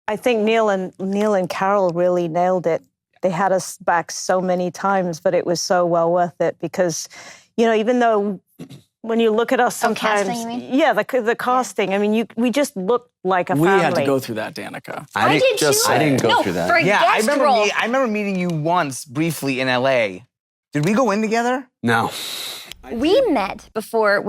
I think Neil and Carol really nailed it. They had us back so many times, but it was so well worth it because, even though when you look at us sometimes, casting, you mean? yeah, the casting. I mean, we just looked like a family. We had to go through that, Danica. I did too. I didn't go through that. For a guest role. I remember meeting you once briefly in LA. Did we go in together? No. We met before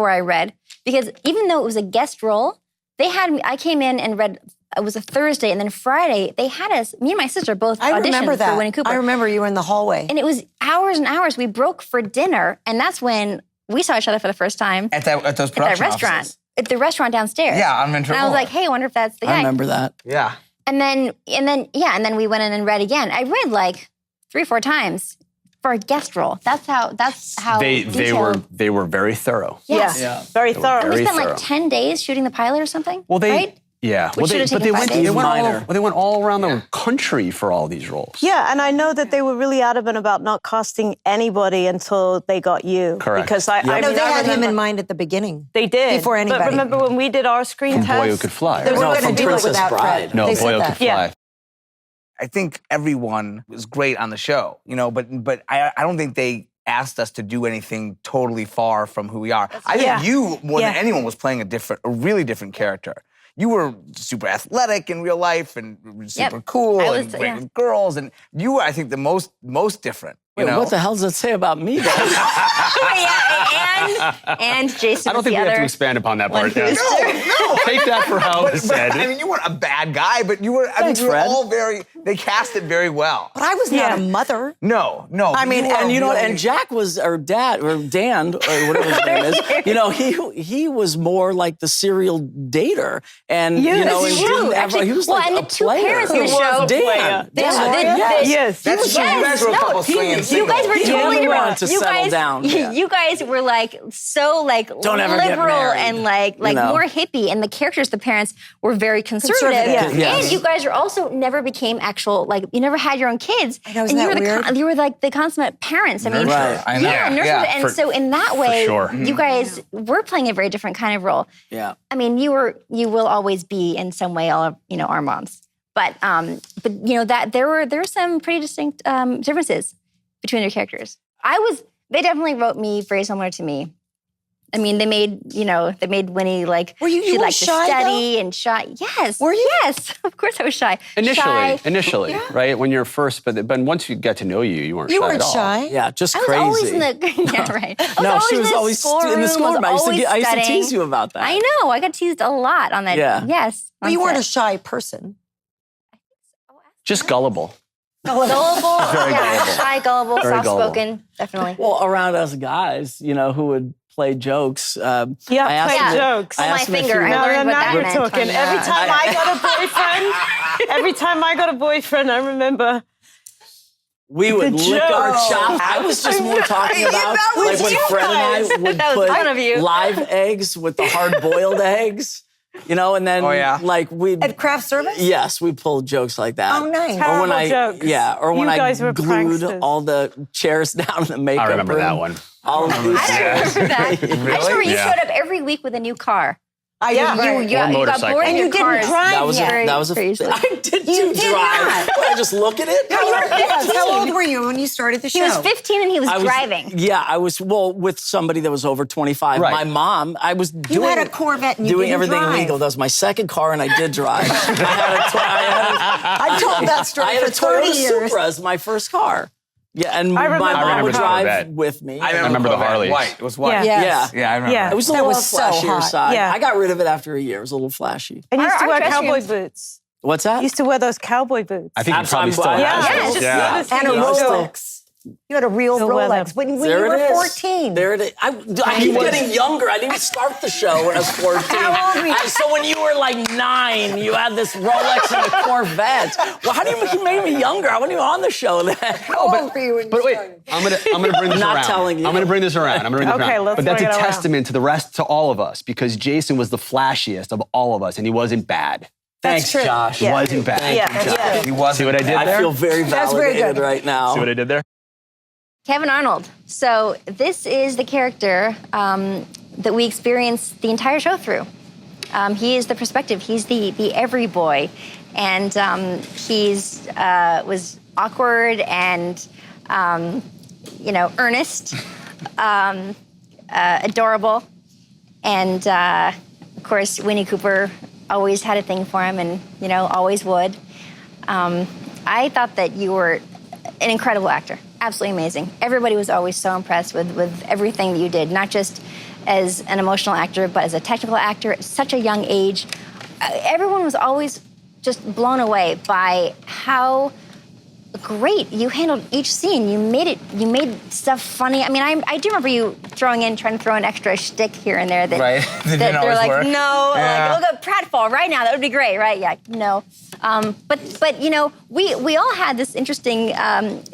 I read, because even though it was a guest role, they had me. I came in and read. It was a Thursday, and then Friday they had us. Me and my sister both auditioned for Winnie Cooper. I remember you were in the hallway, and it was hours and hours. We broke for dinner, and that's when we saw each other for the first time at those production at that restaurant, offices. At the restaurant downstairs. Yeah, on Ventura. And I was like, hey, I wonder if that's the guy. I remember that. Yeah. And then we went in and read again. I read like 3 or 4 times for a guest role. That's how They detailed. were very thorough. Yes. Yeah. Very thorough. And we Very spent thorough. like 10 days shooting the pilot or something. Well, right? Yeah. Which should have taken 5 days. They went all around the country for all these roles. Yeah, and I know that they were really adamant about not casting anybody until they got you. Correct. Because I no, mean, they I had him remember- in mind at the beginning. They did. Before anybody. But remember when we did our screen test? Boy Who Could Fly. They right? were No, going to from do it Princess without Bride. Fred. No, they Boy said Who that. Could Fly. Yeah. I think everyone was great on the show, but I don't think they asked us to do anything totally far from who we are. I think you, more than anyone, was playing a really different character. You were super athletic in real life and super cool and great with girls, and you were, I think, the most different. Wait, what the hell does it say about me, guys? and Jason. I don't think we have to expand upon that part. No. Take that for how it was said. I mean, you weren't a bad guy, but you were. Thanks, you were Fred. all they cast it very well. But I was not a mother. No. I mean, were and really- and Jack was, or Dan, or whatever his name is. He was more like the serial dater, and he was like and a the two player. parents in the show. Dan. Yes. That's true. You guys were a couple swinging You guys were He totally wanted to you settle guys, down. Yeah. You guys were like so like Don't ever get liberal married, and like more hippie, and the characters, the parents, were very conservative. Conservative. Yeah. And you guys are also never became actual, like you never had your own kids. I know, isn't and you that were weird? you were like the consummate parents. I mean, Right. I know. yeah, nurses. Yeah, And so in that way, sure. you guys were playing a very different kind of role. Yeah. I mean, you will always be in some way all of, our moms. But that there were some pretty distinct differences between your characters. They definitely wrote me very similar to me. I mean, they made Winnie like she were liked to shy, study and shy. Yes. Were you? Yes, of course I was shy. Initially, right? When you're first, but once you get to know you weren't You shy weren't at all. shy. Yeah, just I was crazy. always in the right. She was always in the schoolroom. I used to tease you about that. I know. I got teased a lot on that. Yeah. Yes. But you weren't a shy person. Just gullible. gullible. Very gullible. Shy, gullible, Very soft-spoken, definitely. Well, around us guys, who would play jokes. I asked play him if- jokes. I On my asked him if finger, he I would- learned what now that we're meant. talking. Every time I got a boyfriend, I remember. We would The lick our jokes. chops. I was just more talking about like when Fred and I would That was fun of you. put live eggs with the hard-boiled eggs, and then like we'd At craft service? yes, we pulled jokes like that. Oh, nice. Or when Terrible jokes. or when You I guys were glued pranksters. all the chairs down in the makeup I remember room. that one. All of these. I don't remember that. I just remember you Yeah. showed up every week with a new car. I Yeah. did. You got motorcycle. bored of And your you didn't cars. drive That was yet. that was Seriously. I did You did drive. not. I just look at it. Yes. How old were you when you started the show? He was 15 and he was I was, driving. Yeah, I was with somebody that was over 25. Right. My mom, I was You doing had a Corvette and you doing didn't everything drive. legal. That was my second car, and I did drive. I've told that story I had for a Toyota 30 years. Supra as my first car. Yeah, and my remember- I mom remember would the drive Corvette. with me. I remember the Corvette. Harleys. White. It was white. Yeah. Yeah. Yeah, I remember. Yeah. It was a That little was so flashier hot. side. Yeah. I got rid of it after a year. It was a little flashy. And you used to Our wear dressing cowboy rooms- boots. What's that? You used to wear those cowboy boots. I think you probably still Yeah. have Yeah. those. Yeah. And a Yeah. Rolex. You had a real Still wear Rolex them. when you There were it is. 14. There it is. I keep getting younger. I didn't even start the show when I was 14. How old were you? So when you were like 9, you had this Rolex and a Corvette. Well, how do you make me younger? I wasn't even on the show then. How old were you when But you wait, started? I'm gonna bring this Not around. telling you. I'm gonna bring this around. Okay, let's But that's bring a it around. testament to all of us because Jason was the flashiest of all of us, and he wasn't bad. Thanks, true. Josh. He wasn't bad. Yeah. He was. See what I did I there? feel very That's very validated good. right now. See what I did there? Kevin Arnold. So this is the character that we experience the entire show through. He is the perspective. He's the every boy. and he's was awkward and earnest, adorable, and of course Winnie Cooper always had a thing for him, and always would. I thought that you were an incredible actor, absolutely amazing. Everybody was always so impressed with everything that you did, not just as an emotional actor, but as a technical actor at such a young age. Everyone was always just blown away by how great you handled each scene. You made stuff funny. I mean, I do remember you trying to throw an extra shtick here and there that, Right. that Didn't they're always like, work. no, Yeah. like, look at pratfall right now. That would be great, right? Yeah, no. But we all had this interesting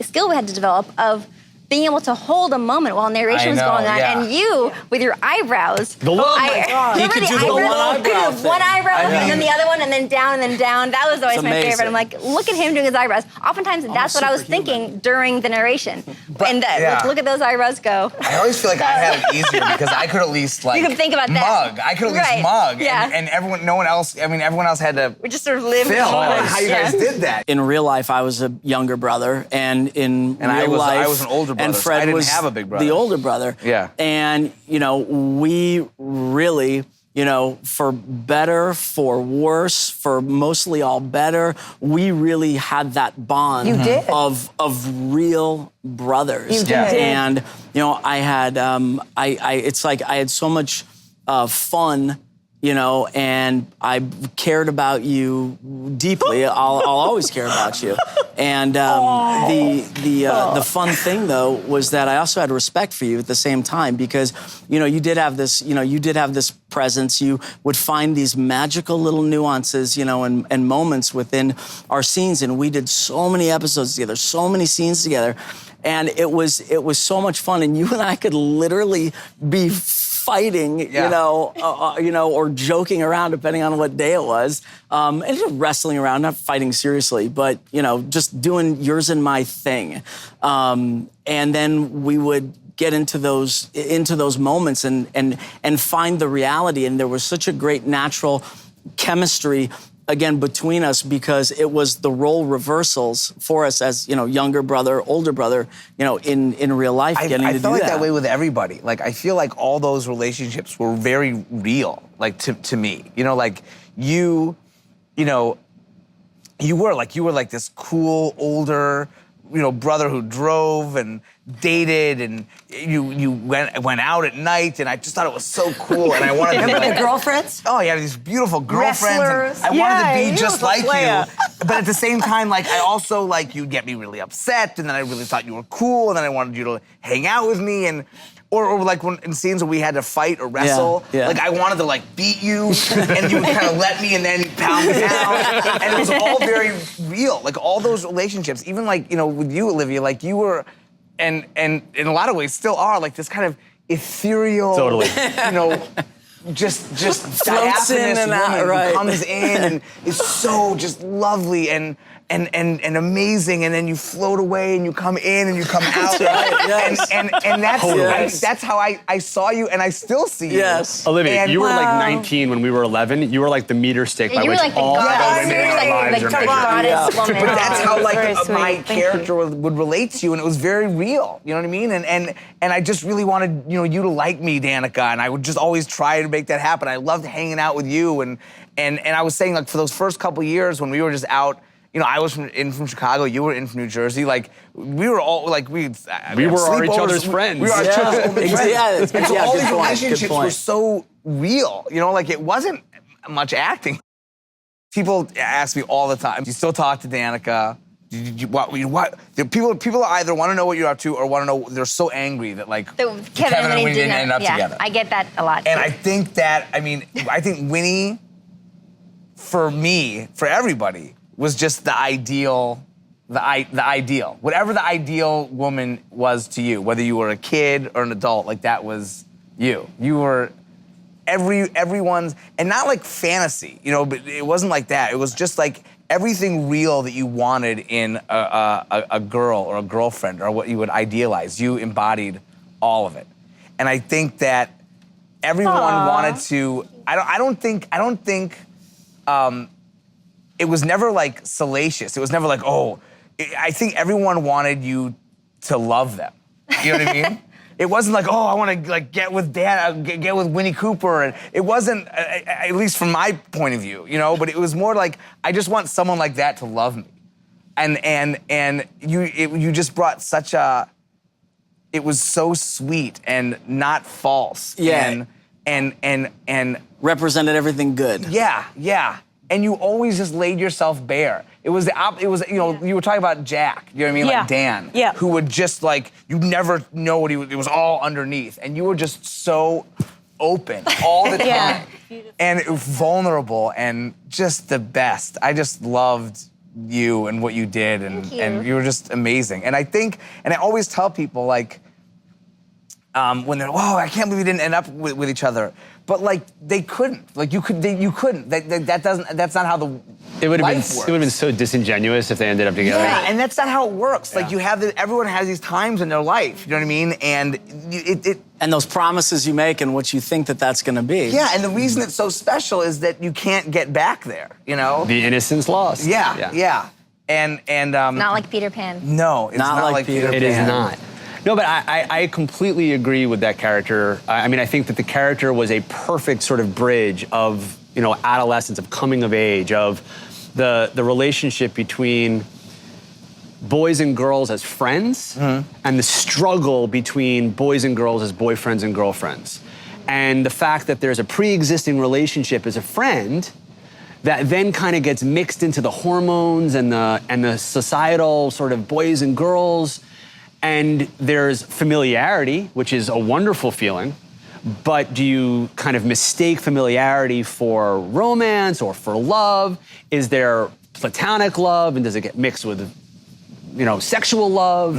skill we had to develop of being able to hold a moment while narration I was know, going on, yeah. and you with your eyebrows. The look. He Remember could the do the eyebrows? one He could eyebrow do one thing. eyebrow I and then mean- the other one and then down and then down. That was always It's my favorite. amazing. I'm like, look at him doing his eyebrows. Oftentimes that's what I was superhuman. thinking during the narration. And yeah. look at those eyebrows go. I always feel like I had it easier because I could at least like You could think about that. mug. I could at least Right. mug. Yeah. And everyone, no one else. I mean, everyone else had to We just sort of live. film on how you guys did that. In real life, I was a younger brother, and in And real I life, was an older brother, and so Fred I didn't was have a big brother. the older brother. Yeah. And we really, for better, for worse, for mostly all better, we really had that bond You did. of real brothers. You did. Yeah. And I had it's like I had so much fun. And I cared about you deeply. I'll always care about you. And the fun thing though was that I also had respect for you at the same time because you did have this presence. You would find these magical little nuances, and moments within our scenes. And we did so many episodes together, so many scenes together, and it was so much fun. And you and I could literally be fighting, or joking around, depending on what day it was, and just wrestling around, not fighting seriously, but just doing yours and my thing. And then we would get into those moments and find the reality. And there was such a great natural chemistry again between us because it was the role reversals for us as younger brother, older brother, in real life. I getting to felt do like that way with everybody. Like I feel like all those relationships were very real. Like to me, like you were like this cool older brother who drove and dated, and you went out at night, and I just thought it was so cool, and I wanted to be Remember like the girlfriends? Oh, you have these beautiful girlfriends. Wrestlers. And I wanted Yeah, to you be just was a like player. you. But at the same time, like, I also, like, you'd get me really upset, and then I really thought you were cool, and then I wanted you to hang out with me, and or like when in scenes where we had to fight or wrestle, Yeah. like I wanted to like beat you, and you would kind of let me, and then you'd pound me down, and it was all very real. Like all those relationships, even like with you, Olivia, like you were, and in a lot of ways still are, like this kind of ethereal, Totally. just Floats diaphanous in and out, woman right. who comes in and is so just lovely and amazing, and then you float away and you come in and you come out, Yes. and that's Yes. that's how I saw you, and I still see you. Yes. Olivia, And- you were like 19 when we were 11. You were like the meter stick by You were which like the all goddess. the women in our lives like are the measured. goddess woman. But that's how like Very sweet. my Thank character would relate to you, and it was very real. You know what I mean? And I just really wanted you to like me, Danica, and I would just always try to make that happen. I loved hanging out with you, and I was saying like for those first couple years when we were just out. I was from Chicago. You were in from New Jersey. Like we were all like we were each other's friends. We were each other's friends. Yeah, And so yeah, all good these point, good relationships were point. so real. Like it wasn't much acting. People ask me all the time. Do you still talk to Danica? What? People either want to know what you're up to or want to know. They're so angry that like Kevin and Winnie didn't not- end up together. I get that a lot. And too. I think that, I think Winnie, for me, for everybody, was just the ideal, the ideal. Whatever the ideal woman was to you, whether you were a kid or an adult, like that was you. You were everyone's, and not like fantasy, but it wasn't like that. It was just like everything real that you wanted in a girl or a girlfriend or what you would idealize. You embodied all of it. And I think that everyone wanted to. I don't think it was never like salacious. It was never like, oh, I think everyone wanted you to love them. You know what I mean? It wasn't like, oh, I want to like get with Dan, get with Winnie Cooper, and it wasn't, at least from my point of view, you know. But it was more like, I just want someone like that to love me, and you just brought such a. It was so sweet and not false. Yeah. And Represented everything good. yeah. And you always just laid yourself bare. It was you know, you were talking about Jack, you know what I mean? Yeah. Like Dan. Yeah. Who would just like, you'd never know what it was all underneath. And you were just so open all the time. Yeah. And vulnerable and just the best. I just loved you and what you did, and you were just amazing. And I think, and I always tell people like, when they're, whoa, I can't believe we didn't end up with each other. But like, they couldn't. Like, you couldn't. That's not how the It would have life works. been so disingenuous if they ended up together. Yeah, and that's not how it works. Like, Yeah. everyone has these times in their life, you know what I mean? And And those promises you make and what you think that that's going to be. yeah, and the reason it's so special is that you can't get back there, you know? The innocence lost. Yeah. And Not like Peter Pan. no, it's Not not, like like Peter Peter It is Pan. not. No, but I completely agree with that character. I mean, I think that the character was a perfect sort of bridge of, you know, adolescence, of coming of age, of the relationship between boys and girls as friends and the struggle between boys and girls as boyfriends and girlfriends. And the fact that there's a pre-existing relationship as a friend that then kind of gets mixed into the hormones and the societal sort of boys and girls. And there's familiarity, which is a wonderful feeling, but do you kind of mistake familiarity for romance or for love? Is there platonic love, and does it get mixed with, you know, sexual love?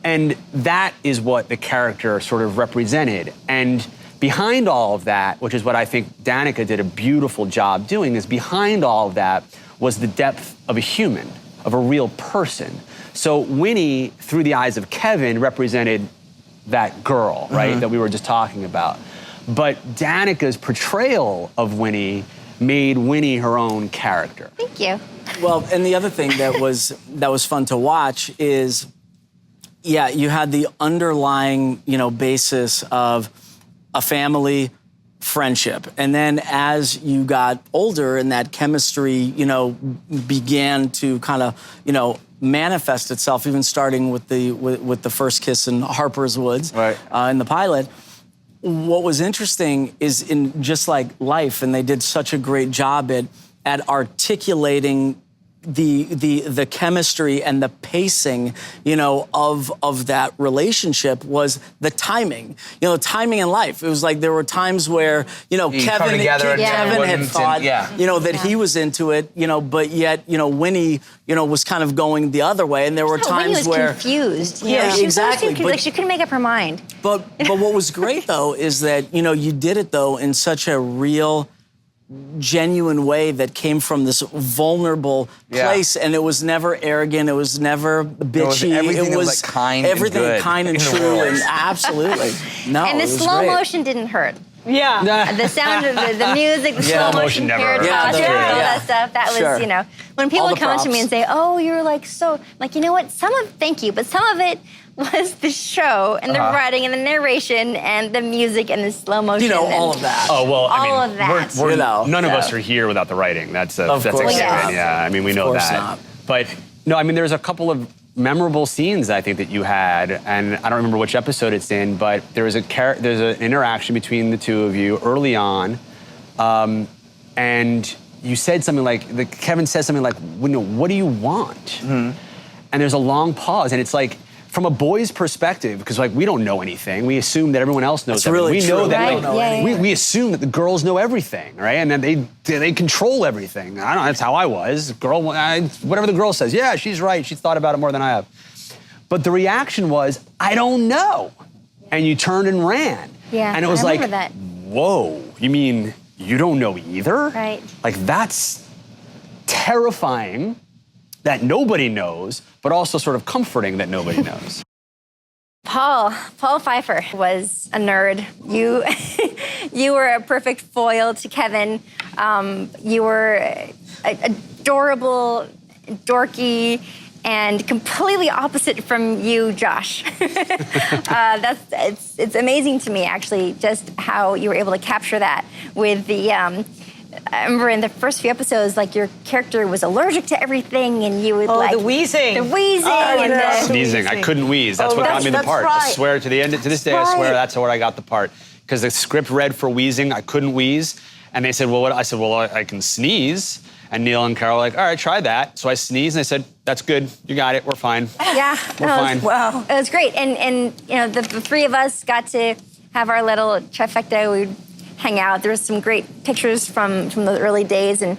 And that is what the character sort of represented. And behind all of that, which is what I think Danica did a beautiful job doing, is behind all of that was the depth of a human, of a real person. So Winnie, through the eyes of Kevin, represented that girl, right, that we were just talking about. But Danica's portrayal of Winnie made Winnie her own character. Thank you. Well, and the other thing that was fun to watch is, yeah, you had the underlying, you know, basis of a family, friendship. And then as you got older and that chemistry, you know, began to kind of, you know, manifest itself, even starting with the first kiss in Harper's Woods, Right. In the pilot. What was interesting is in just like life, and they did such a great job at articulating the chemistry and the pacing, you know, of that relationship was the timing. You know, timing in life. It was like there were times where, you know, You come Kevin together and had wouldn't, thought, and- yeah. you know, that he was into it, you know, but yet, you know, Winnie, you know, was kind of going the other way, and there were No, Winnie times was where confused. You Yeah, know, she exactly, was so confused. but- Like, she couldn't make up her mind. But what was great though is that, you know, you did it though in such a real, genuine way that came from this vulnerable Yeah. place, and it was never arrogant, it was never bitchy, everything that was, like, kind and everything good kind and in the true, world. and absolutely. No, And the it was slow great. motion didn't hurt. Yeah. The sound of the music, the Yeah. slow Motion motion never parrot hurt. Yeah, posture, the- all yeah. that stuff. That was, Sure. you know, when people All would the come to me props. and say, "Oh, you're like so," like, you know what? Thank you, but some of it was the show and the writing and the narration and the music and the slow motion. You know, and all of that. Oh, well, I mean, All of that. we're, You know, none of so. us are here without the writing. That's a Of course given. not. Yeah, I mean, we know course that. not. But no, I mean, there's a couple of memorable scenes I think that you had, and I don't remember which episode it's in, but there's an interaction between the two of you early on, and you said something like, Kevin says something like, well, no, what do you want? And there's a long pause, and it's like, from a boy's perspective, because like we don't know anything, we assume that everyone else knows That's really everything. We know true. that Right, like, yeah, yeah. we assume that the girls know everything, right? And then they control everything. I don't know, that's how I was. Whatever the girl says, yeah, she's right. She's thought about it more than I have. But the reaction was, I don't know. And you turned and ran. Yeah, And it was I like, remember that. whoa, you mean you don't know either? Right. Like that's terrifying that nobody knows, but also sort of comforting that nobody knows. Paul Pfeiffer was a nerd. You were a perfect foil to Kevin. You were a adorable, dorky, and completely opposite from you, Josh. It's amazing to me, actually, just how you were able to capture that with the. I remember in the first few episodes, like your character was allergic to everything, and you would the wheezing. and the Sneezing. I couldn't wheeze. That's what got me the part. I swear to this day, I swear that's where I got the part. Because the script read for wheezing, I couldn't wheeze. And they said, well, what? I said, well, I can sneeze. And Neil and Carol were like, all right, try that. So I sneezed and they said, that's good. You got it. We're fine. Yeah. We're fine. Wow. It was great. And you know, the three of us got to have our little trifecta. We'd hang out. There was some great pictures from the early days. And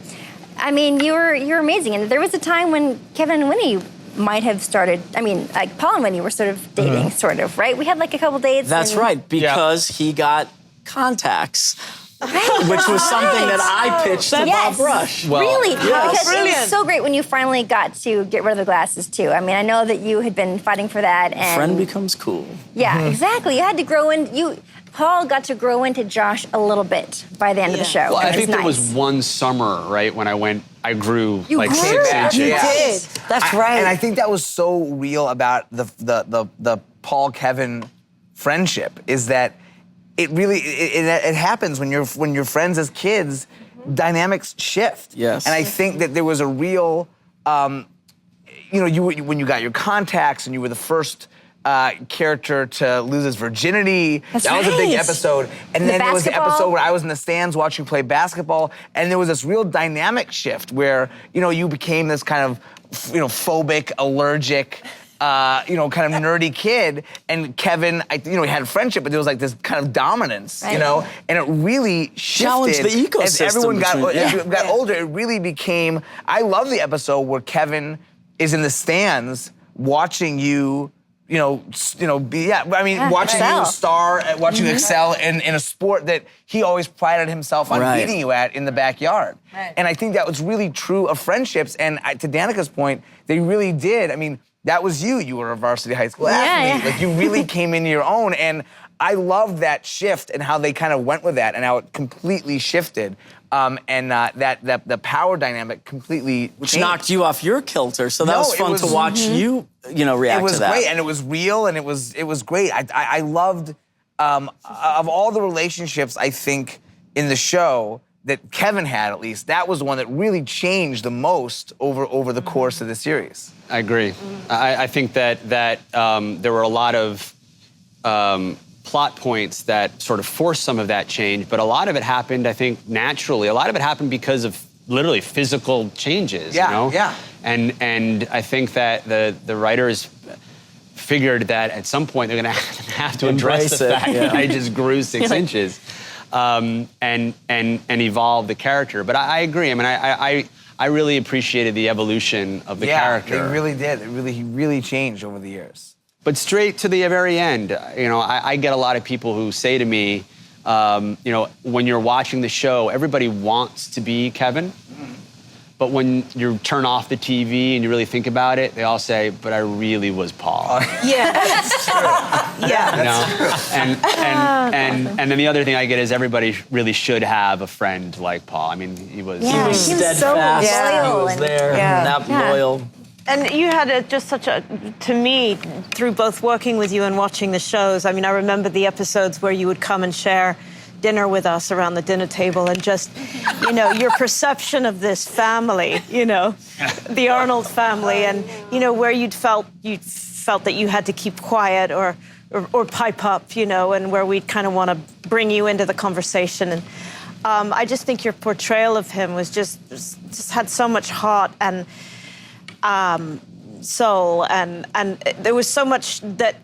I mean, you're amazing. And there was a time when Kevin and Winnie might have started, I mean, like Paul and Winnie were sort of dating, sort of, right? We had like a couple dates. That's right, because he got contacts. Which was something that I pitched to Bob Rush. Really? Yes. Because it was so great when you finally got to get rid of the glasses, too. I mean, I know that you had been fighting for that. And Friend becomes cool. yeah, exactly. You had to grow in. Paul got to grow into Josh a little bit by the end of the show. Well, I It think there was nice. one summer, right, when I grew like grew? 6 inches. You did. That's right. And I think that was so real about the Paul Kevin friendship is that it really it happens when you're friends as kids, dynamics shift. Yes. And I think that there was a real, when you got your contacts and you were the first character to lose his virginity. That's that was a big right. episode. And The then there was the basketball. episode where I was in the stands watching you play basketball, and there was this real dynamic shift where, you became this kind of, phobic, allergic, kind of nerdy kid, and Kevin, he had a friendship, but there was like this kind of dominance, Right. and it really shifted. Challenged the ecosystem As everyone between- got older, it really became, I love the episode where Kevin is in the stands watching you, watching excel. you star, watching you excel in a sport that he always prided himself on Right. beating you at in the backyard. Right. And I think that was really true of friendships. And to Danica's point, they really did. I mean, that was you. You were a varsity high school athlete. yeah. Like you really came into your own. And I loved that shift and how they kind of went with that and how it completely shifted. That the power dynamic completely Which changed. knocked you off your kilter. So that No, was it fun was- to watch you, react It was to that. great, and it was real, and it was great. I loved of all the relationships I think in the show that Kevin had, at least that was the one that really changed the most over the course of the series. I agree. I think that there were a lot of plot points that sort of forced some of that change, but a lot of it happened, I think, naturally. A lot of it happened because of literally physical changes. Yeah, yeah. And I think that the writers figured that at some point they're going to have to address Embrace the it, fact yeah. that I just grew 6 inches, and evolve the character. But I agree. I mean, I really appreciated the evolution of the character. They really did. He really changed over the years. But straight to the very end, I get a lot of people who say to me, when you're watching the show, everybody wants to be Kevin. But when you turn off the TV and you really think about it, they all say, but I really was Paul. Yeah, that's true. Yeah. And then the other thing I get is everybody really should have a friend like Paul. I mean, he was... Yeah. He was He was so steadfast. loyal He was and- there. Yeah. That loyal. And you had just such a, to me, through both working with you and watching the shows, I mean, I remember the episodes where you would come and share dinner with us around the dinner table and just, your perception of this family, the Arnold family, and, where you felt that you had to keep quiet or pipe up, and where we'd kind of want to bring you into the conversation. And I just think your portrayal of him was just had so much heart and soul, and there was so much that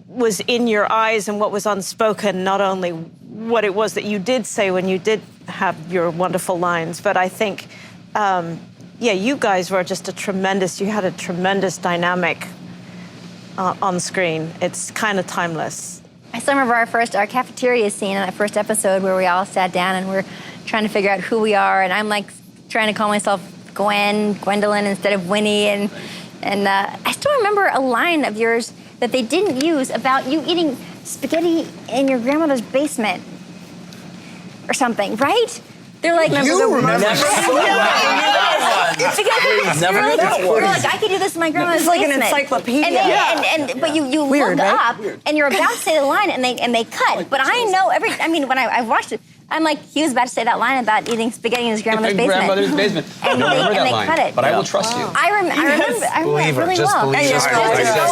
was in your eyes and what was unspoken, not only what it was that you did say when you did have your wonderful lines, but I think, you guys were just you had a tremendous dynamic on screen. It's kind of timeless. I still remember our cafeteria scene in that first episode where we all sat down and we're trying to figure out who we are, and I'm like trying to call myself Gwendolyn instead of Winnie, and I still remember a line of yours that they didn't use about you eating spaghetti in your grandmother's basement or something, right? They're like, You remember? You're like, I could do this in my grandma's It's like an basement. encyclopedia. But you Weird, look right? up and you're about to say the line and they cut. But I know when I've watched it, I'm like, he was about to say that line about eating spaghetti in his grandmother's basement. Grandmother's basement. And I don't remember that they line, cut it. but I will trust you. I remember Believe it her. really Just well. believe her. Just go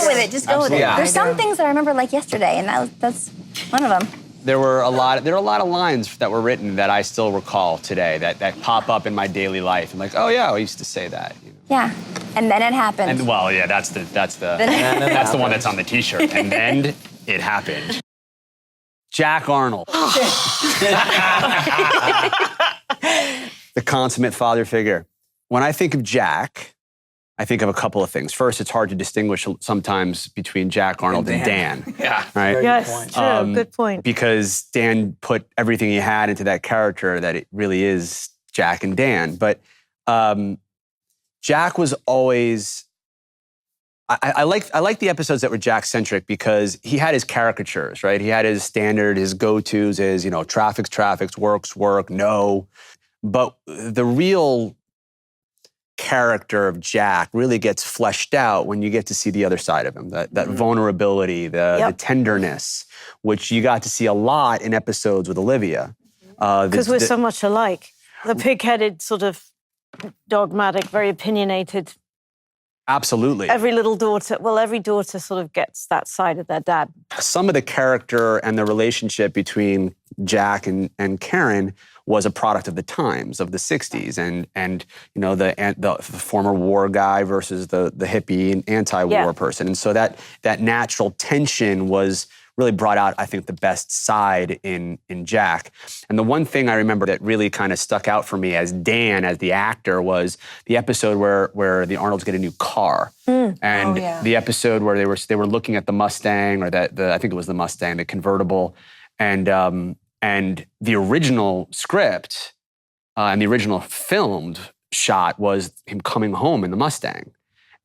with it. Just go with it. Yeah. There's some things that I remember like yesterday, and that's one of them. There are a lot of lines that were written that I still recall today that pop up in my daily life. I'm like, oh yeah, I used to say that. You know? Yeah. And then it happened. And well, yeah, that's the that's the one that's on the T-shirt. And then it happened. Jack Arnold, the consummate father figure. When I think of Jack, I think of a couple of things. First, it's hard to distinguish sometimes between Jack Arnold and Dan. Yeah. Right. Yes, true. Good point. Because Dan put everything he had into that character that it really is Jack and Dan. But Jack was always. I like the episodes that were Jack-centric because he had his caricatures, right? He had his standard, his go-tos, his, traffic's, work, no. But the real character of Jack really gets fleshed out when you get to see the other side of him, that vulnerability, the tenderness, which you got to see a lot in episodes with Olivia. Because we're so much alike. The pig-headed, sort of dogmatic, very opinionated. Absolutely. Every daughter sort of gets that side of their dad. Some of the character and the relationship between Jack and Karen was a product of the times, of the 60s, and the former war guy versus the hippie and anti-war person. And so that natural tension was really brought out, I think, the best side in Jack. And the one thing I remember that really kind of stuck out for me as Dan, as the actor, was the episode where the Arnolds get a new car. And the episode where they were looking at the Mustang, or I think it was the Mustang, the convertible, and the original script and the original filmed shot was him coming home in the Mustang.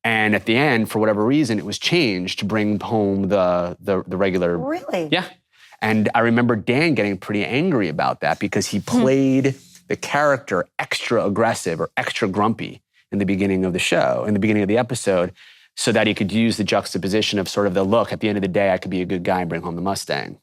And at the end, for whatever reason, it was changed to bring home the regular. Really? Yeah. And I remember Dan getting pretty angry about that because he played the character extra aggressive or extra grumpy in the beginning of the show, in the beginning of the episode, so that he could use the juxtaposition of sort of the look, at the end of the day, I could be a good guy and bring home the Mustang.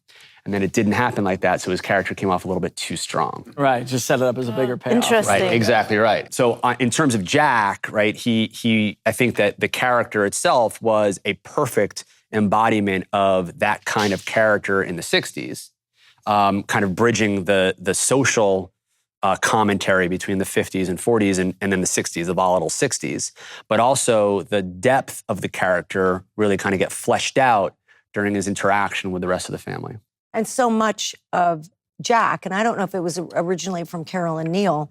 And then it didn't happen like that, so his character came off a little bit too strong. Right, just set it up as a bigger payoff. Interesting. Right, exactly right. So in terms of Jack, right, I think that the character itself was a perfect embodiment of that kind of character in the 60s, kind of bridging the social commentary between the 50s and 40s and then the 60s, the volatile 60s. But also the depth of the character really kind of get fleshed out during his interaction with the rest of the family. And so much of Jack, and I don't know if it was originally from Carol and Neil,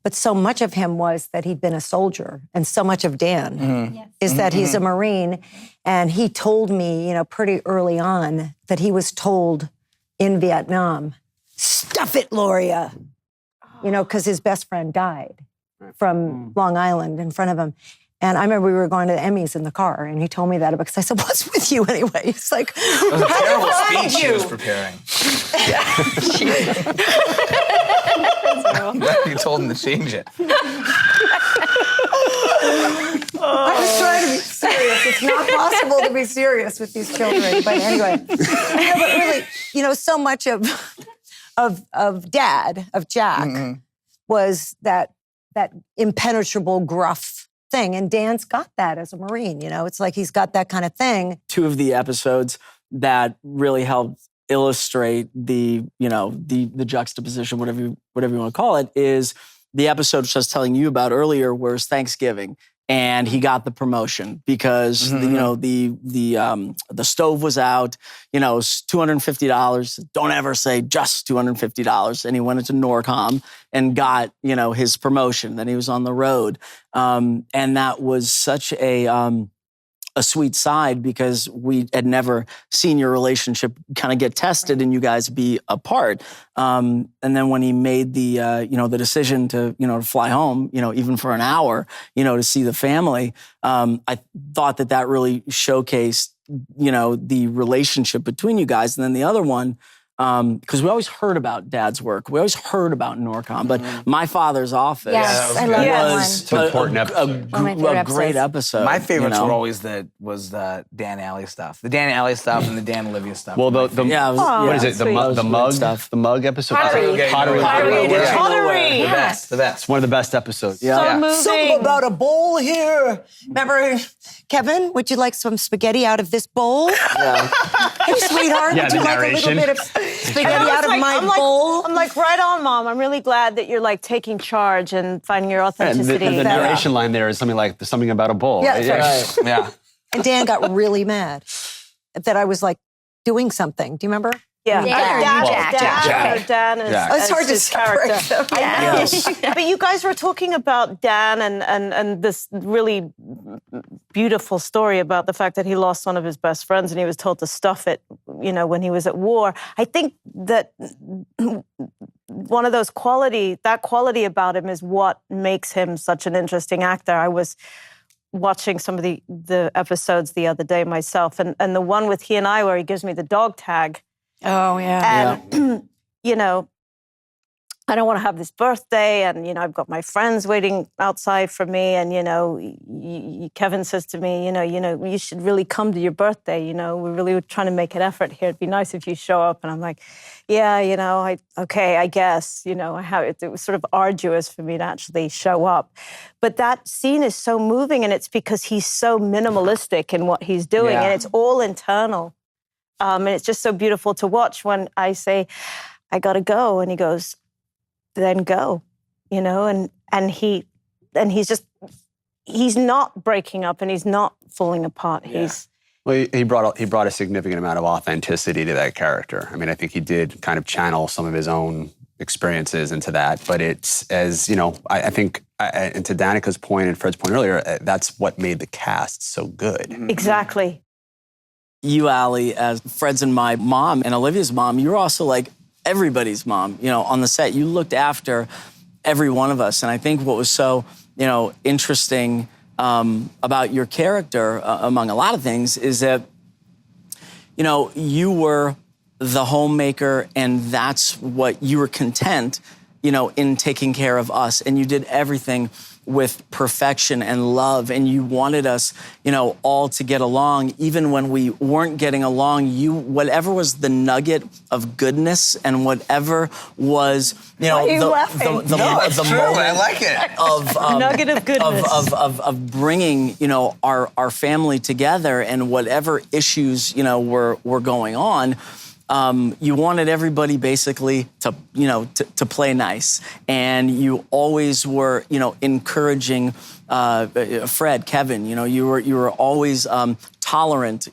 but so much of him was that he'd been a soldier. And so much of Dan is that he's a Marine. And he told me, pretty early on that he was told in Vietnam, stuff it, Loria, because his best friend died from Long Island in front of him. And I remember we were going to the Emmys in the car, and he told me that because I said, "What's with you anyway?" He's like, It was a terrible speech she was preparing. You told him to change it. I was trying to be serious. It's not possible to be serious with these children. But anyway, but really, so much of Jack, was that impenetrable, gruff thing. And Dan's got that as a Marine, it's like he's got that kind of thing. Two of the episodes that really helped illustrate the juxtaposition, whatever you want to call it, is the episode which I was telling you about earlier, where it's Thanksgiving. And he got the promotion because the stove was out. It was $250. Don't ever say just $250. And he went into Norcom and got his promotion. Then he was on the road, and that was such a sweet side because we had never seen your relationship kind of get tested and you guys be apart. And then when he made the the decision to fly home, even for an hour, to see the family, I thought that really showcased the relationship between you guys. And then the other one because we always heard about Dad's work. We always heard about Norcom, but My Father's Office Yes, I love that one. was It's an important episode. One of my favorite a great episodes. episode. My favorites you know? were always the Dan Alley stuff, the Dan Alley stuff, and the Dan Olivia stuff. Well, the Yeah, it was- what is yeah, it? The, sweet. mug, the Sweet mug stuff. The mug episode. Pottery. Pottery. Pottery. Yeah. Pottery. The best, the best. It's one of the best episodes. Yeah. So Yeah. moving. Something about a bowl here. Remember, Kevin, would you like some spaghetti out of this bowl? Yeah. Hey, sweetheart, Yeah, would you the like a narration. little bit of spaghetti out of my I'm bowl? I'm like, right on, Mom. I'm really glad that you're like taking charge and finding your And authenticity. the narration line there is something like something about a bowl. Yeah, right? that's right. Yeah. And Dan got really mad that I was like doing something. Do you remember? Yeah. Dan or Jack? Dan is Jack. Oh, it's hard to his character. separate them. I know. But you guys were talking about Dan and this really beautiful story about the fact that he lost one of his best friends and he was told to stuff it, when he was at war. I think that one of those quality about him is what makes him such an interesting actor. I was watching some of the episodes the other day myself, and the one with he and I where he gives me the dog tag. Oh, yeah. And, I don't want to have this birthday, and, I've got my friends waiting outside for me, and, Kevin says to me, you should really come to your birthday, we're really trying to make an effort here. It'd be nice if you show up. And I'm like, yeah, I guess, it was sort of arduous for me to actually show up. But that scene is so moving, and it's because he's so minimalistic in what he's doing, and it's all internal. And it's just so beautiful to watch when I say, I got to go. And he goes, then go, and he's not breaking up and he's not falling apart. Yeah. Well, he brought a significant amount of authenticity to that character. I mean, I think he did kind of channel some of his own experiences into that. But it's, as I think, and to Danica's point and Fred's point earlier, that's what made the cast so good. Exactly. You, Allie, as Fred's and my mom and Olivia's mom, you're also like everybody's mom, on the set. You looked after every one of us. And I think what was so, interesting about your character, among a lot of things, is that, you were the homemaker, and that's what you were content, in taking care of us. And you did everything with perfection and love, and you wanted us, all to get along, even when we weren't getting along. Whatever was the nugget of goodness, and whatever was, the moment I like it. of Nugget of goodness. of bringing, our family together, and whatever issues, were going on. You wanted everybody basically to play nice, and you always were, encouraging Fred, Kevin. You were always tolerant,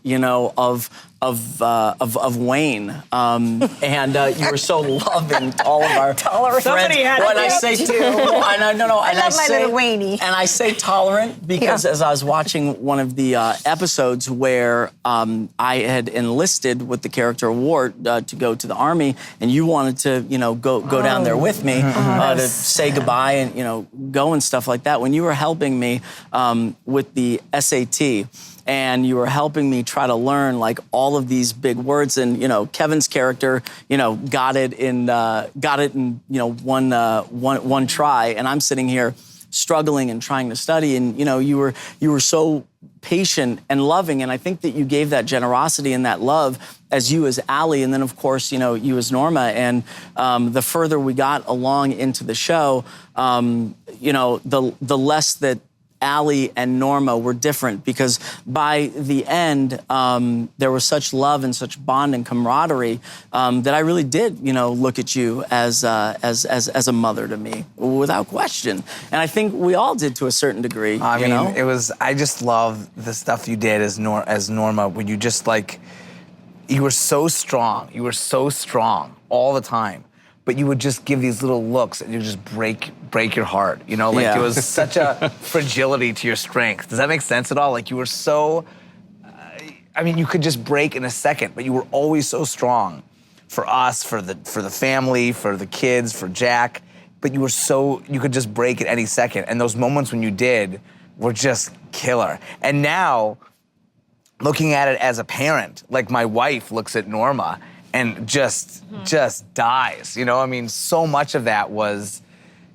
of Wayne, and you were so loving to all of our friends. Somebody had When to I be say up to. I love my little Waynie. And I say tolerant because as I was watching one of the episodes where I had enlisted with the character Wart to go to the Army, and you wanted to, go down there with me to say goodbye and, go and stuff like that. When you were helping me with the SAT, and you were helping me try to learn like all of these big words, and Kevin's character, got it in one try, and I'm sitting here struggling and trying to study, and you were so patient and loving, and I think that you gave that generosity and that love as you as Allie, and then of course you as Norma, and the further we got along into the show, the less that Allie and Norma were different, because by the end, there was such love and such bond and camaraderie that I really did, look at you as a mother to me, without question. And I think we all did to a certain degree. I mean, it was. I just love the stuff you did as Norma, when you just you were so strong. You were so strong all the time. But you would just give these little looks and you just break your heart. It was such a fragility to your strength. Does that make sense at all? You were so, you could just break in a second, but you were always so strong for us, for the family, for the kids, for Jack. But you could just break at any second. And those moments when you did were just killer. And now, looking at it as a parent, my wife looks at Norma, and just dies. You know, I mean, so much of that was,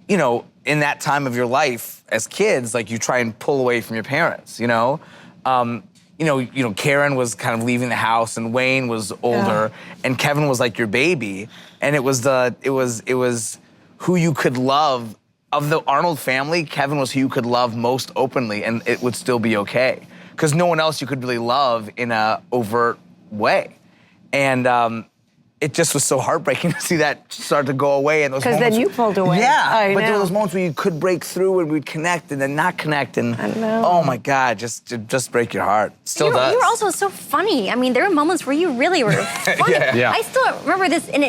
you know, in that time of your life as kids, like you try and pull away from your parents. You know, Karen was kind of leaving the house, and Wayne was older, and Kevin was like your baby, and it was who you could love. Of the Arnold family, Kevin was who you could love most openly, and it would still be okay. Because no one else you could really love in a overt way. And it just was so heartbreaking to see that start to go away. Because then you pulled away. Yeah, but there were those moments where you could break through and we'd connect and then not connect. And I know. Oh my God, just break your heart. Still does. You were also so funny. I mean, there were moments where you really were funny. Yeah. I still remember this, and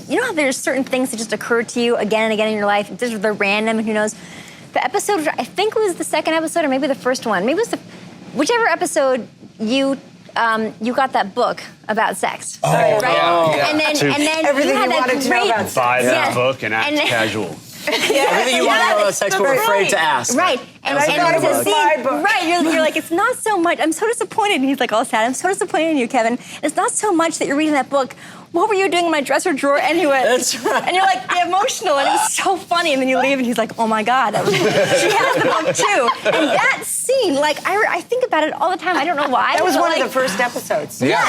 you know how there's certain things that just occur to you again and again in your life. They're random, and who knows. The episode, I think it was the second episode, or maybe the first one. Maybe it was whichever episode you got that book about sex. Oh, right? yeah. And then Everything you had you wanted that to know great, about sex. Buy that Yes. book and act casual. Everything you want to know about sex, but we're afraid to ask. Right. And I thought it it's a was my book. Right. You're like, it's not so much. I'm so disappointed. And he's like all sad. I'm so disappointed in you, Kevin. It's not so much that you're reading that book. What were you doing in my dresser drawer anyway? That's right. And you're like emotional, and it was so funny. And then you leave, and he's like, oh my God, she has the book too. And that scene, like, I think about it all the time. I don't know why. That was but, one like, of the first episodes. Yeah.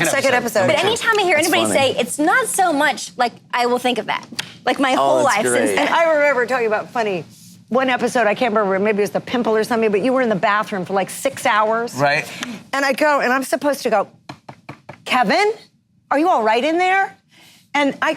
Second episode. But anytime I hear anybody funny. say, it's not so much, like, I will think of that. Like, my whole that's life great. since And then. I remember talking about funny. One episode, I can't remember, maybe it was the pimple or something, but you were in the bathroom for like 6 hours. Right. And I go, and I'm supposed to go, Kevin, are you all right in there? And I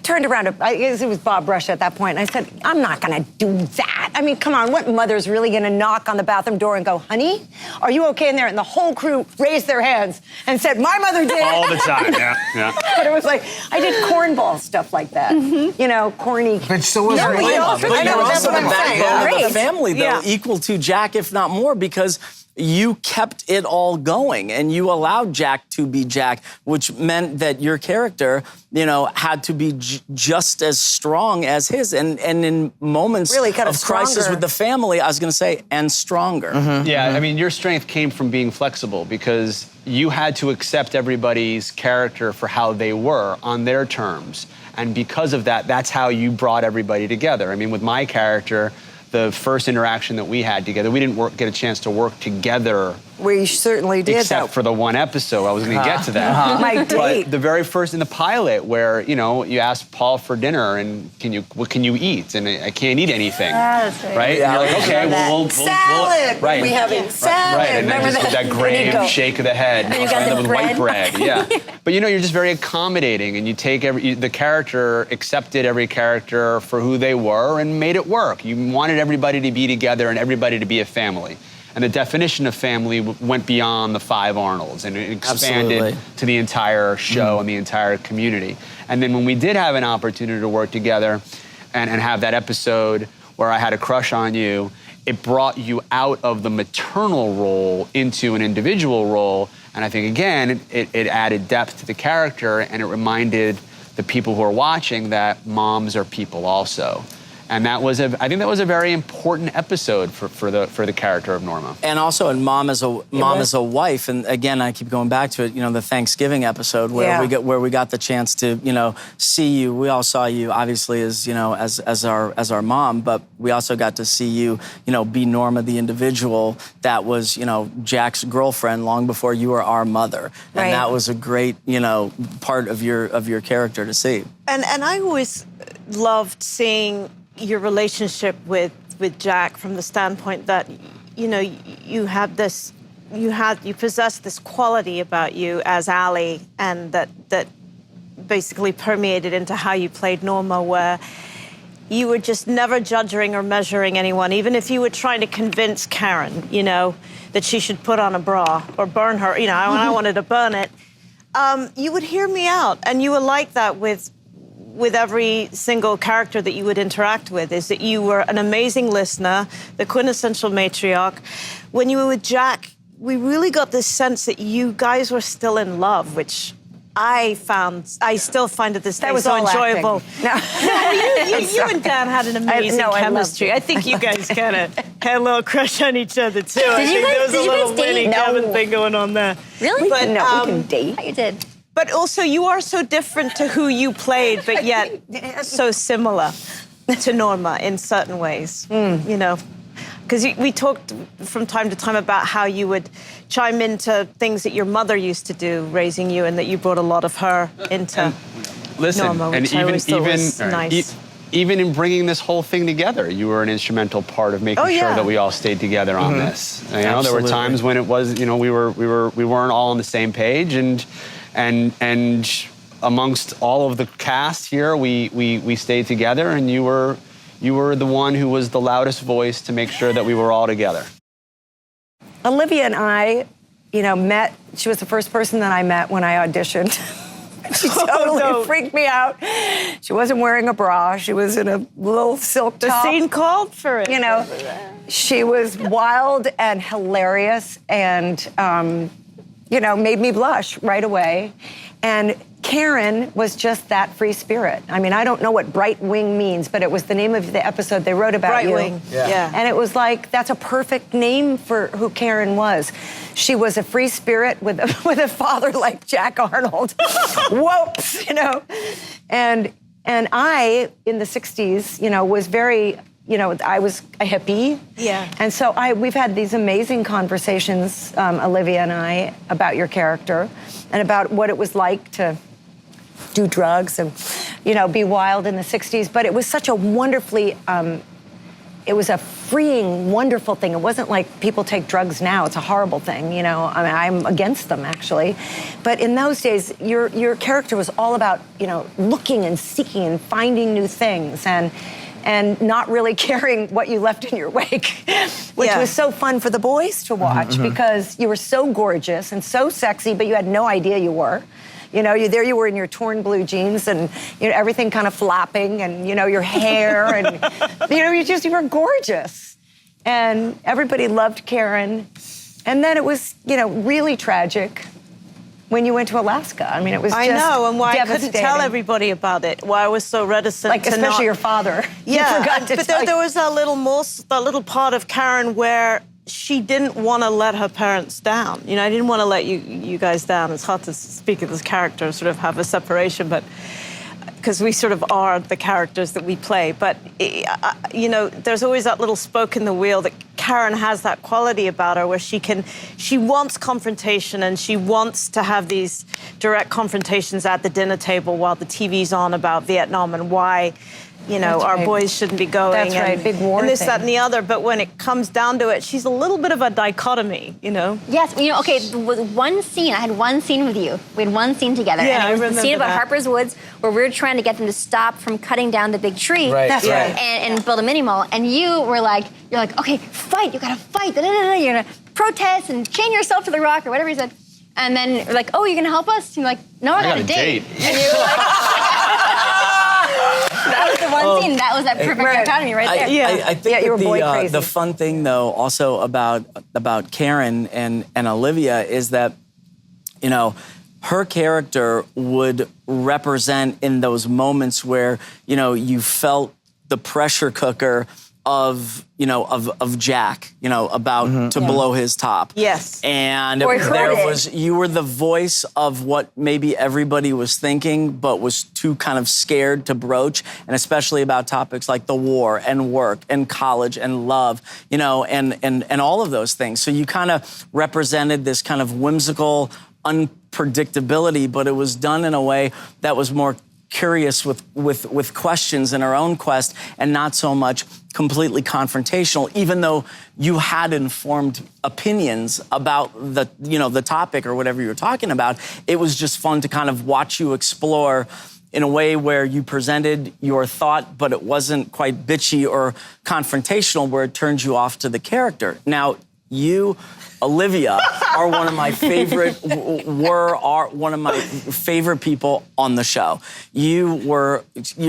turned around, it was Bob Rush at that point, and I said, I'm not gonna do that. I mean, come on, what mother's really gonna knock on the bathroom door and go, honey, are you okay in there? And the whole crew raised their hands and said, my mother did. All the time, yeah. But it was like, I did cornball stuff like that. You know, corny. But so was Yeah, Wayne. we all- But I know, you're that's also what the I'm saying. backbone of the Great. family, though, Yeah. equal to Jack, if not more, because you kept it all going and you allowed Jack to be Jack, which meant that your character, you know, had to be just as strong as his. And in moments Really kind of of crisis stronger. with the family, I was going to say, and stronger. Yeah, I mean, your strength came from being flexible because you had to accept everybody's character for how they were on their terms. And because of that, that's how you brought everybody together. I mean, with my character, the first interaction that we had together, we didn't get a chance to work together. We certainly did. Except for the one episode. I was going to get to that. My date. But the very first in the pilot where, you know, you asked Paul for dinner and what can you eat? And I can't eat anything. That's right. Right? Yeah, and you're like, okay, we'll Salad. right. We having salad. Right, and then Remember just with that And grave you go, shake of the head. you got and the then with white bread. bread. Yeah. But you know, you're just very accommodating, and you take the character, accepted every character for who they were, and made it work. You wanted everybody to be together and everybody to be a family. And the definition of family went beyond the 5 Arnolds, and it expanded Absolutely. to the entire show and the entire community. And then when we did have an opportunity to work together and have that episode where I had a crush on you, it brought you out of the maternal role into an individual role. And I think, again, it added depth to the character, and it reminded the people who are watching that moms are people also. And I think that was a very important episode for the character of Norma. And also, and mom as a wife, and again, I keep going back to it. You know, the Thanksgiving episode where we got the chance to, you know, see you. We all saw you, obviously, as you know, as our mom, but we also got to see you, you know, be Norma, the individual that was, you know, Jack's girlfriend long before you were our mother, and Right. that was a great, you know, part of your character to see. And I always loved seeing your relationship with Jack from the standpoint that, you know, you possessed this quality about you as Allie, and that basically permeated into how you played Norma, where you were just never judging or measuring anyone, even if you were trying to convince Karen, you know, that she should put on a bra or burn her, you know, when I wanted to burn it. You would hear me out, and you were like that with every single character that you would interact with, is that you were an amazing listener, the quintessential matriarch. When you were with Jack, we really got this sense that you guys were still in love, which I still find it this day was so all enjoyable. acting. You and Dan had an amazing I loved chemistry. it. I think you guys kind of had a little crush on each other too. I you think guys- there was did a you little guys date? Winnie No. Kevin thing going on there. Really? But, No, we can date. You did. But also, you are so different to who you played, but yet so similar to Norma in certain ways, you know. Because we talked from time to time about how you would chime into things that your mother used to do, raising you, and that you brought a lot of her into Norma, which I always thought was nice. Even in bringing this whole thing together, you were an instrumental part of making sure that we all stayed together on this. You know, there were times when it was, you know, we weren't all on the same page, and amongst all of the cast here, we stayed together, and you were the one who was the loudest voice to make sure that we were all together. Olivia and I, you know, met. She was the first person that I met when I auditioned. She totally freaked me out. She wasn't wearing a bra. She was in a little silk top. The scene called for it. You know, she was wild and hilarious and, you know, made me blush right away. And Karen was just that free spirit. I mean, I don't know what Bright Wing means, but it was the name of the episode they wrote about you. Bright Wing, yeah. And it was like, that's a perfect name for who Karen was. She was a free spirit with a father like Jack Arnold. Whoops, you know. And I, in the 60s, you know, was very, you know, I was a hippie. Yeah. And so we've had these amazing conversations, Olivia and I, about your character and about what it was like to do drugs and, you know, be wild in the 60s. But it was such a wonderfully, it was a freeing, wonderful thing. It wasn't like people take drugs now. It's a horrible thing, you know. I mean, I'm against them, actually. But in those days, your character was all about, you know, looking and seeking and finding new things and not really caring what you left in your wake, which was so fun for the boys to watch because you were so gorgeous and so sexy, but you had no idea you were. You know, you were in your torn blue jeans and, you know, everything kind of flapping and, you know, your hair and, you know, you were gorgeous. And everybody loved Karen. And then it was, you know, really tragic when you went to Alaska. I mean, it was just devastating. I know, and why I couldn't tell everybody about it. Why I was so reticent like, to especially your father. Yeah, you forgot to but tell there was that little part of Karen where she didn't want to let her parents down. You know, I didn't want to let you guys down. It's hard to speak of this character, sort of have a separation, but because we sort of are the characters that we play. But, you know, there's always that little spoke in the wheel that Karen has that quality about her where she wants confrontation and she wants to have these direct confrontations at the dinner table while the TV's on about Vietnam and why, you know, our boys shouldn't be going. That's right, big war and this, thing. that, and the other. But when it comes down to it, she's a little bit of a dichotomy, you know? Yes, you know, okay, there was one scene, I had one scene with you. We had one scene together. Yeah, and it was I the remember scene about that. Harper's Woods where we were trying to get them to stop from cutting down the big tree. Right, That's right. And build a mini mall. And you were like, okay, fight, you gotta fight. You're gonna protest and chain yourself to the rock or whatever you said. And then we're like, oh, you're gonna help us? And you're like, no, I got a date. And you were like, that was the one scene. That was that perfect dichotomy right there. I think you were boy that crazy. the fun thing, though, also about Karen and Olivia is that, you know, her character would represent in those moments where, you know, you felt the pressure cooker of Jack, you know, about to blow his top. Yes. And Or heard it. you were the voice of what maybe everybody was thinking, but was too kind of scared to broach, and especially about topics like the war and work and college and love, you know, and all of those things. So you kind of represented this kind of whimsical unpredictability, but it was done in a way that was more curious with questions in her own quest and not so much completely confrontational, even though you had informed opinions about the topic or whatever you were talking about. It was just fun to kind of watch you explore in a way where you presented your thought, but it wasn't quite bitchy or confrontational where it turned you off to the character. Now, you, Olivia, are one of my favorite, are one of my favorite people on the show. You're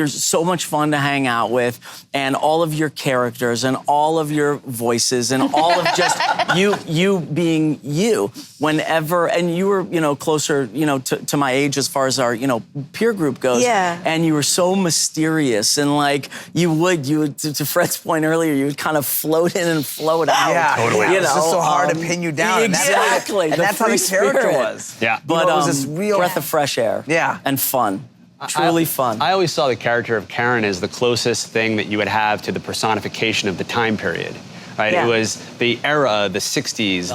so much fun to hang out with, and all of your characters and all of your voices and all of just you being you whenever, and you were, you know, closer, you know, to my age as far as our, you know, peer group goes. Yeah. And you were so mysterious, and like you would to Fred's point earlier, you would kind of float in and float out. Yeah, totally. You know, it's just so hard to pin you down. Exactly. And that's how the character was. Yeah. But it was this real breath of fresh air. Yeah. And fun. Truly fun. I always saw the character of Karen as the closest thing that you would have to the personification of the time period. Right? Yeah. It was the era, the 60s,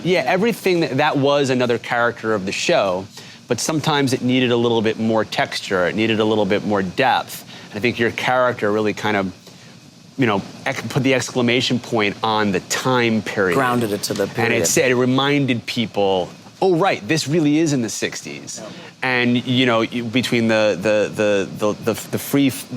everything that was another character of the show, but sometimes it needed a little bit more texture, it needed a little bit more depth. And I think your character really kind of, put the exclamation point on the time period. Grounded it to the period. And it reminded people, oh, right, this really is in the 60s. And, between the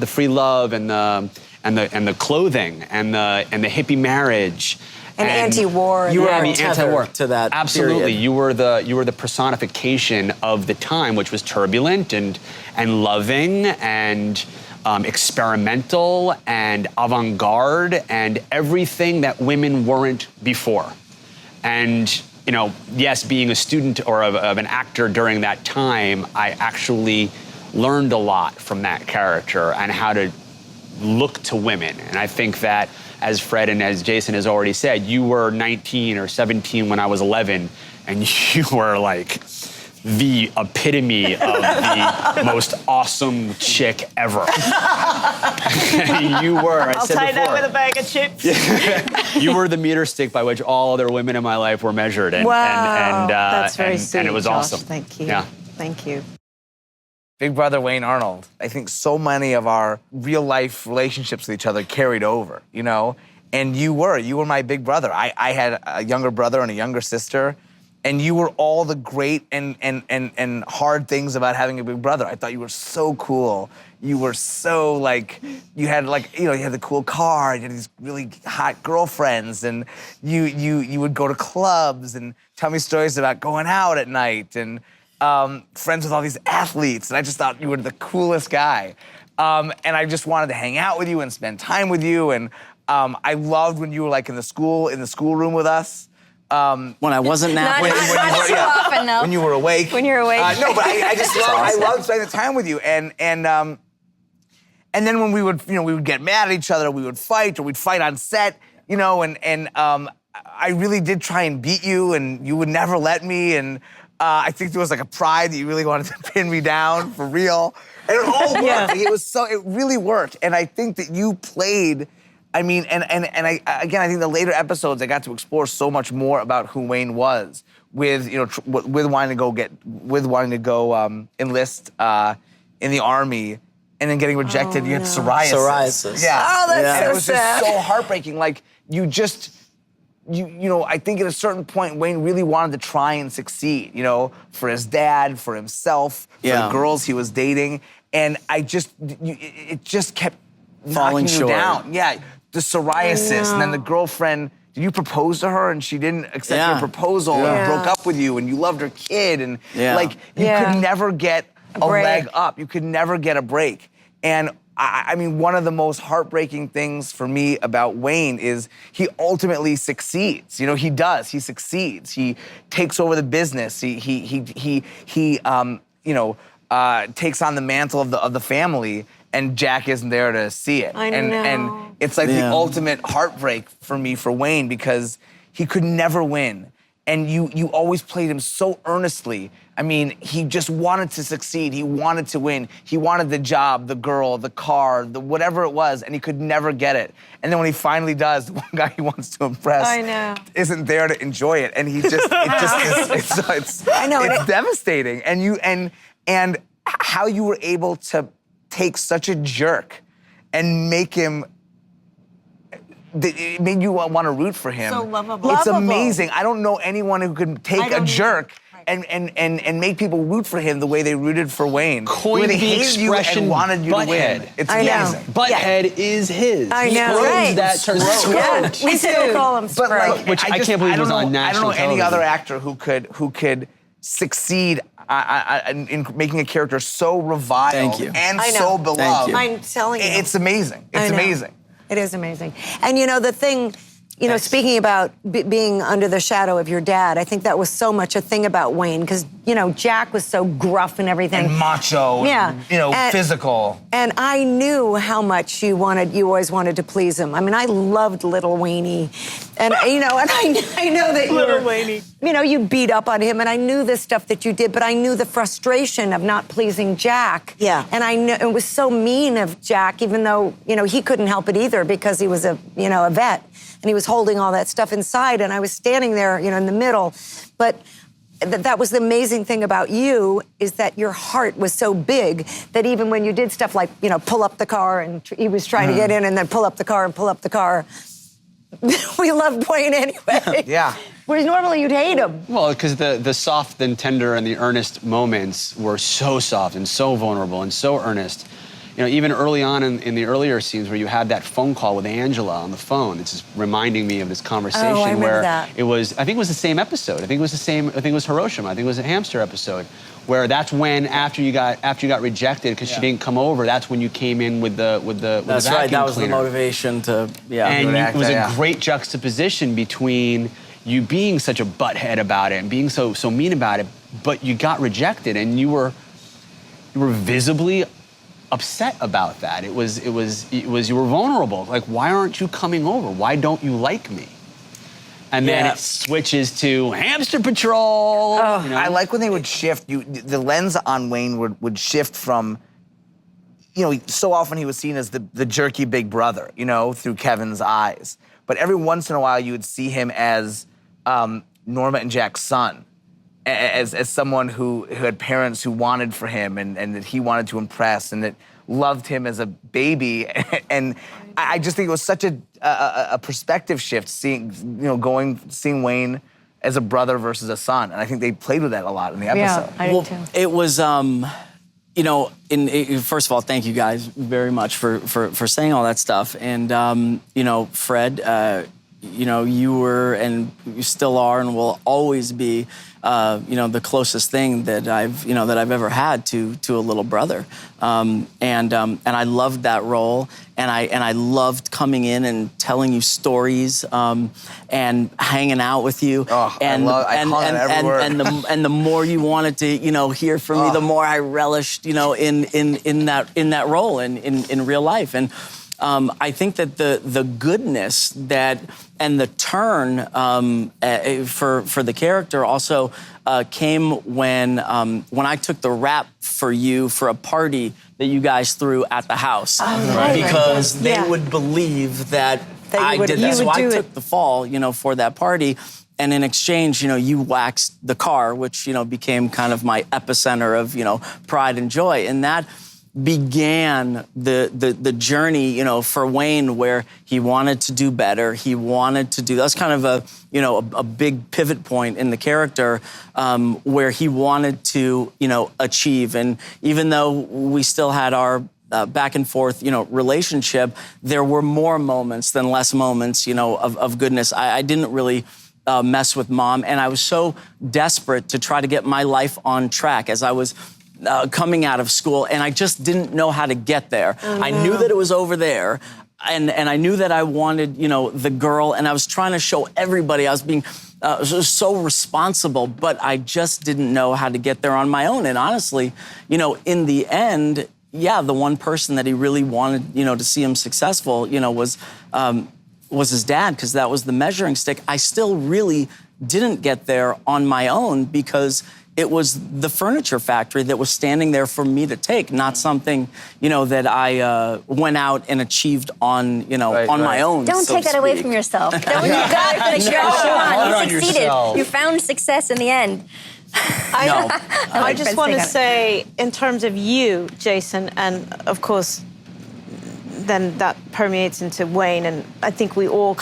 free love and the clothing and the hippie marriage And anti-war. You were and anti-war to that. Absolutely, period. you were the personification of the time, which was turbulent and loving and experimental and avant-garde and everything that women weren't before. And yes, being a student or of an actor during that time, I actually learned a lot from that character and how to look to women. And I think that, as Fred and as Jason has already said, you were 19 or 17 when I was 11, and you were like the epitome of the most awesome chick ever. You were, I said tie that before. with a bag of chips. You were the meter stick by which all other women in my life were measured. And, Wow. That's very and, sweet, and it was Josh. awesome. Thank you. Yeah. Thank you. Big Brother Wayne Arnold. I think so many of our real life relationships with each other carried over, And you were my big brother. I had a younger brother and a younger sister, and you were all the great and hard things about having a big brother. I thought you were so cool. You were so you had you had the cool car, you had these really hot girlfriends, and you would go to clubs and tell me stories about going out at night and friends with all these athletes, and I just thought you were the coolest guy. And I just wanted to hang out with you and spend time with you. And I loved when you were in the schoolroom with us. When I wasn't napping. Not too often, though. When you were awake. When you're awake. No, but I just I loved spending the time with you. And then when we would get mad at each other, we would fight, or we'd fight on set, and I really did try and beat you, and you would never let me. And I think there was a pride that you really wanted to pin me down for real. And it all worked. Yeah. It really worked. And I think that you played, I think the later episodes I got to explore so much more about who Wayne was with wanting to go enlist in the Army, and then getting rejected. You had psoriasis. Yeah. Oh, that's And so it was sad. just so heartbreaking. I think at a certain point, Wayne really wanted to try and succeed, for his dad, for himself, for the girls he was dating. And it just kept Falling knocking you short. down. Yeah, the psoariasis, and then the girlfriend, did you propose to her and she didn't accept your proposal and broke up with you, and you loved her kid, and you could never get a leg up. You could never get a break. And one of the most heartbreaking things for me about Wayne is he ultimately succeeds. He does. He succeeds. He takes over the business. He takes on the mantle of the family, and Jack isn't there to see it. I know. And it's the ultimate heartbreak for me for Wayne, because he could never win. And you always played him so earnestly. He just wanted to succeed. He wanted to win. He wanted the job, the girl, the car, whatever it was, and he could never get it. And then when he finally does, the one guy he wants to impress isn't there to enjoy it. And he just, it's devastating. And how you were able to take such a jerk and make him, it made you want to root for him. So lovable. It's amazing. I don't know anyone who could take a jerk and make people root for him the way they rooted for Wayne. Coined they the hated you expression and wanted you to win. butthead. It's I know. amazing. Butthead is his. I He know. owns Right. that term. Yeah, we still call him But Scrub. Which I can't believe was on national I don't know any television. other actor who could succeed in making a character so reviled Thank you. and I know. so beloved. you. I'm telling you. It's amazing. I It's know. amazing. It is amazing. And the thing You know, Thanks. speaking about being under the shadow of your dad, I think that was so much a thing about Wayne because, you know, Jack was so gruff and everything. And macho, Yeah. and, you know, physical. And I knew how much you always wanted to please him. I mean, I loved little Wayne. And, you know, and I know that Little Wayne. You know, you beat up on him, and I knew the stuff that you did, but I knew the frustration of not pleasing Jack. Yeah. And I knew it was so mean of Jack, even though, you know, he couldn't help it either because he was a vet. And he was holding all that stuff inside, and I was standing there, you know, in the middle. But that was the amazing thing about you, is that your heart was so big that even when you did stuff like, you know, pull up the car, and he was trying to get in, and then pull up the car and pull up the car, we loved Wayne anyway. Yeah. Whereas normally you'd hate him. Well, because the soft and tender and the earnest moments were so soft and so vulnerable and so earnest. You know, even early on in the earlier scenes where you had that phone call with Angela on the phone, it's just reminding me of this conversation Oh, I remember where that. it was, I think it was the same episode. I think it was Hiroshima. I think it was a hamster episode, where that's when after you got rejected because she didn't come over, that's when you came in with the That's vacuum right. That was cleaner. the motivation to And act it was that, a great juxtaposition between you being such a butthead about it and being so mean about it, but you got rejected and you were visibly upset about that. It was you were vulnerable. Like, why aren't you coming over? Why don't you like me? And then Yeah. it switches to Hamster Patrol. Oh, you know? I like when they would shift. The lens on Wayne would shift from, you know, so often he was seen as the jerky big brother, you know, through Kevin's eyes. But every once in a while, you would see him as Norma and Jack's son, as someone who had parents who wanted for him and that he wanted to impress and that loved him as a baby. And I just think it was such a perspective shift, seeing Wayne as a brother versus a son. And I think they played with that a lot in the episode. I did too. It was, you know, first of all, thank you guys very much for saying all that stuff. And, you know, Fred, you know, you were and you still are and will always be, you know, the closest thing that I've ever had to a little brother. And I loved that role. And I loved coming in and telling you stories and hanging out with you. Oh, and I call it every word. and the more you wanted to, you know, hear from me, the more I relished, you know, in that role in real life. And I think that the goodness that and the turn for the character also came when I took the rap for you for a party that you guys threw at the house, because they would believe that I did that. So I took the fall, you know, for that party. And in exchange, you know, you waxed the car, which, you know, became kind of my epicenter of, you know, pride and joy. And that began the journey, you know, for Wayne, where he wanted to do better. He wanted to do, that's kind of a big pivot point in the character, where he wanted to, you know, achieve. And even though we still had our back and forth, you know, relationship, there were more moments than less moments, you know, of goodness. I didn't really mess with Mom, and I was so desperate to try to get my life on track as I was coming out of school, and I just didn't know how to get there. I knew that it was over there, and I knew that I wanted, you know, the girl, and I was trying to show everybody I was being so responsible, but I just didn't know how to get there on my own. And honestly, you know, in the end, yeah, the one person that he really wanted, you know, to see him successful, you know, was his dad, because that was the measuring stick. I still really didn't get there on my own because it was the furniture factory that was standing there for me to take, not something, you know, that I went out and achieved on, you know, on my own. Don't so take to that away speak. from yourself. Don't you got it for the show. Come on, you succeeded. yourself. You found success in the end. I just want to say, in terms of you, Jason, and of course, then that permeates into Wayne, and I think we all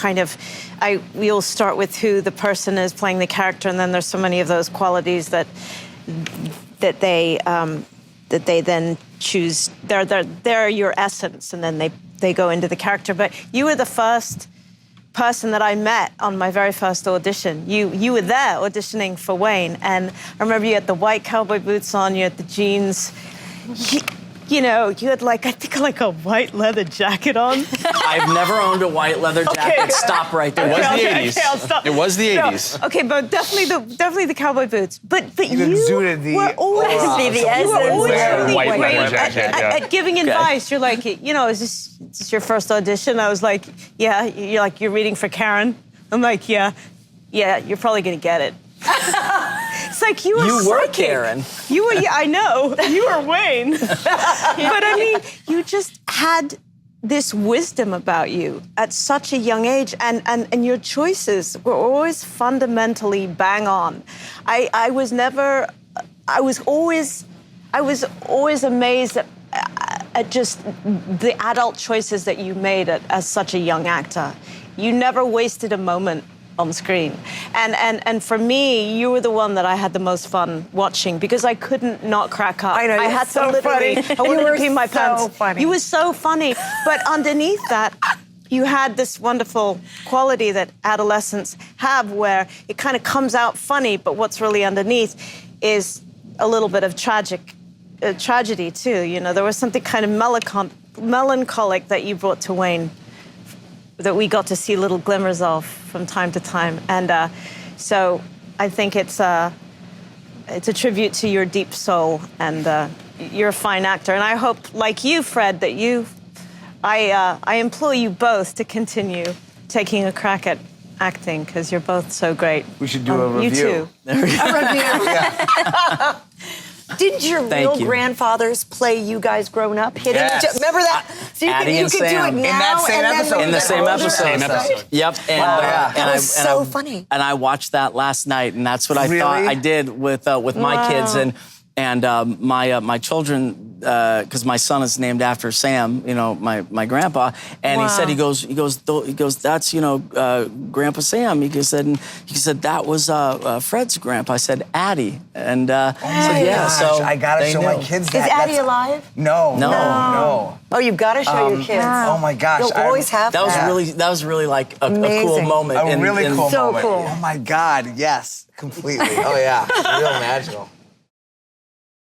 we all start with who the person is playing the character, and then there's so many of those qualities that they then choose. They're your essence, and then they go into the character. But you were the first person that I met on my very first audition. You were there auditioning for Wayne, and I remember you had the white cowboy boots on, you had the jeans. You know, you had I think a white leather jacket on. I've never owned a white leather jacket. Stop right there. It was the Okay, 80s. I'll stop. It was the No, 80s. okay, but definitely the cowboy boots. But you exuded the were always, aura of you were somebody always wearing really white great leather jacket, yeah. at giving advice. You're like, is this your first audition? I was like, yeah. You're like, you're reading for Karen. I'm like, yeah, you're probably gonna get it. It's like you were psychic. Karen. You were, yeah, I know. You were Wayne. But I mean, you just had this wisdom about you at such a young age, and your choices were always fundamentally bang on. I was always amazed at just the adult choices that you made as such a young actor. You never wasted a moment on screen. And for me, you were the one that I had the most fun watching because I couldn't not crack up. I know, I you're had to so literally, funny. I wanted You to were pee my so pants. funny. You were so funny. But underneath that, you had this wonderful quality that adolescents have where it kind of comes out funny, but what's really underneath is a little bit of tragedy too. You know, there was something kind of melancholic that you brought to Wayne that we got to see little glimmers of from time to time. And so I think it's a tribute to your deep soul, and you're a fine actor. And I hope, like you, Fred, that I implore you both to continue taking a crack at acting because you're both so great. We should do a review. You too. A review. Did your Thank real you. grandfathers play you guys growing up? Hitting Yes. remember that? So Addie you and could do it Sam. now. In that same and then episode. when In the you same get older. episode. Same episode. Yep. And, yeah. That was so funny. And I watched that last night, and that's what I Really? thought I did with my kids and my children, because my son is named after Sam, you know, my grandpa, and he said he goes, that's Grandpa Sam. He said that was Fred's grandpa. I said Addie, and so yeah, so I gotta they show knew. my kids Is that. Addie That's- alive? No. Oh, you've got to show your kids. Oh my gosh. You'll always have That was that. really like a cool Amazing. moment. A really cool So moment. cool. Oh my God, yes, completely. Oh yeah, real magical.